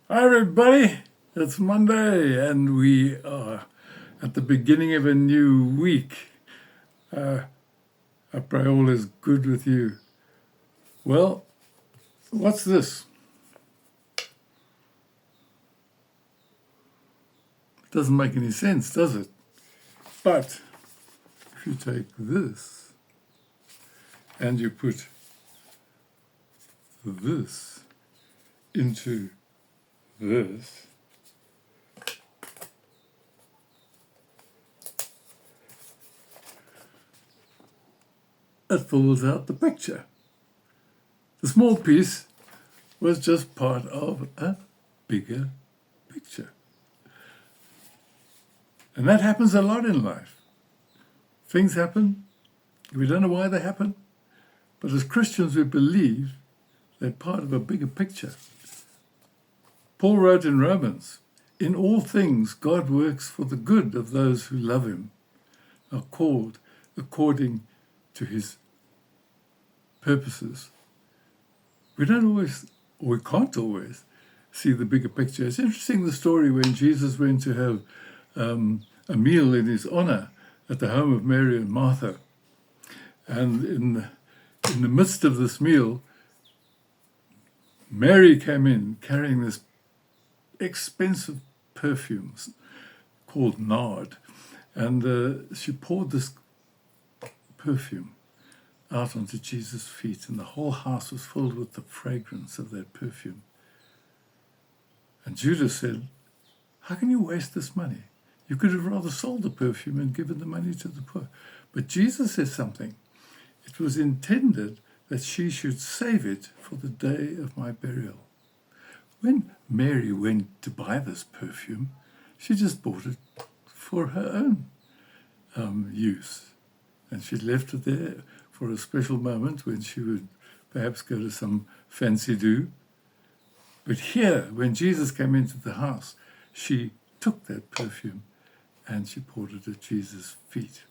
Hi, everybody. It's Monday, and we are at the beginning of a new week. I pray all is good with you. Well, what's this? It doesn't make any sense, does it? But if you take this and you put this into this, it fills out the picture. The small piece was just part of a bigger picture. And that happens a lot in life. Things happen, we don't know why they happen, but as Christians we believe they're part of a bigger picture. Paul wrote in Romans, "In all things God works for the good of those who love him, are called according to his purposes." We don't always, or we can't always, see the bigger picture. It's interesting the story when Jesus went to have a meal in his honor at the home of Mary and Martha. And in the midst of this meal, Mary came in carrying this expensive perfume called nard. And she poured this perfume out onto Jesus' feet, and the whole house was filled with the fragrance of that perfume. And Judas said, "How can you waste this money? You could have rather sold the perfume and given the money to the poor." But Jesus said something. It was intended that she should save it for the day of my burial. When Mary went to buy this perfume, she just bought it for her own use. And she left it there for a special moment when she would perhaps go to some fancy do. But here, when Jesus came into the house, she took that perfume and she poured it at Jesus' feet.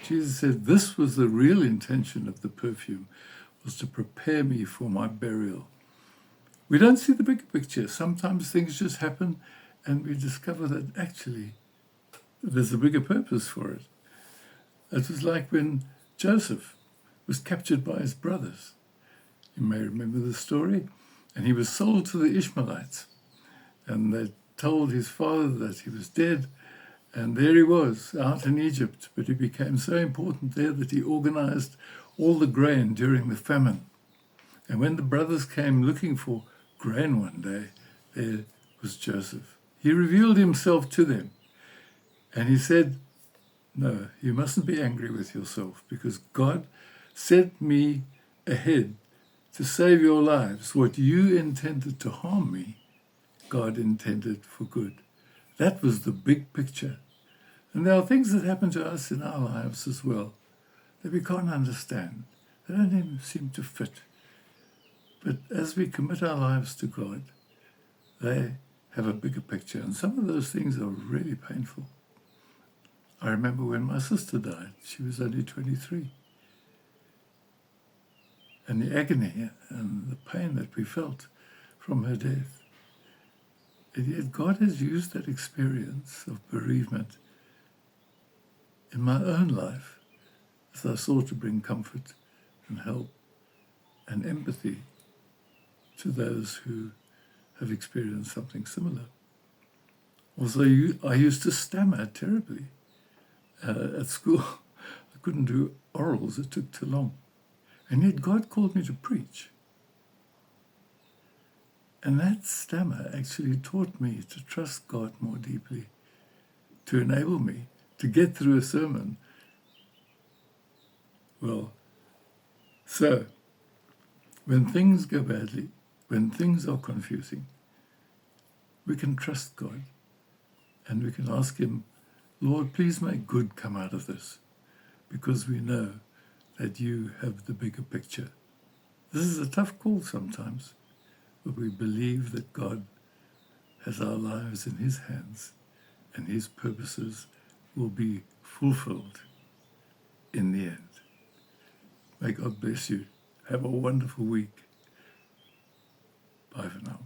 Jesus said this was the real intention of the perfume, was to prepare me for my burial. We don't see the bigger picture. Sometimes things just happen and we discover that actually there's a bigger purpose for it. It was like when Joseph was captured by his brothers. You may remember the story. And he was sold to the Ishmaelites. And they told his father that he was dead. And there he was, out in Egypt. But he became so important there that he organized all the grain during the famine. And when the brothers came looking for grain one day, there was Joseph. He revealed himself to them. And he said, "No, you mustn't be angry with yourself, because God sent me ahead to save your lives. What you intended to harm me, God intended for good." That was the big picture. And there are things that happen to us in our lives as well that we can't understand. They don't even seem to fit. But as we commit our lives to God, they have a bigger picture. And some of those things are really painful. I remember when my sister died. She was only 23. And the agony and the pain that we felt from her death. And yet God has used that experience of bereavement in my own life as I sought to bring comfort and help and empathy to those who have experienced something similar. Also, I used to stammer terribly at school. I couldn't do orals, it took too long. And yet God called me to preach. And that stammer actually taught me to trust God more deeply, to enable me to get through a sermon. Well, so when things go badly, when things are confusing, we can trust God and we can ask him, "Lord, please make good come out of this," because we know that you have the bigger picture. This is a tough call sometimes, but we believe that God has our lives in his hands and his purposes will be fulfilled in the end. May God bless you. Have a wonderful week. Bye for now.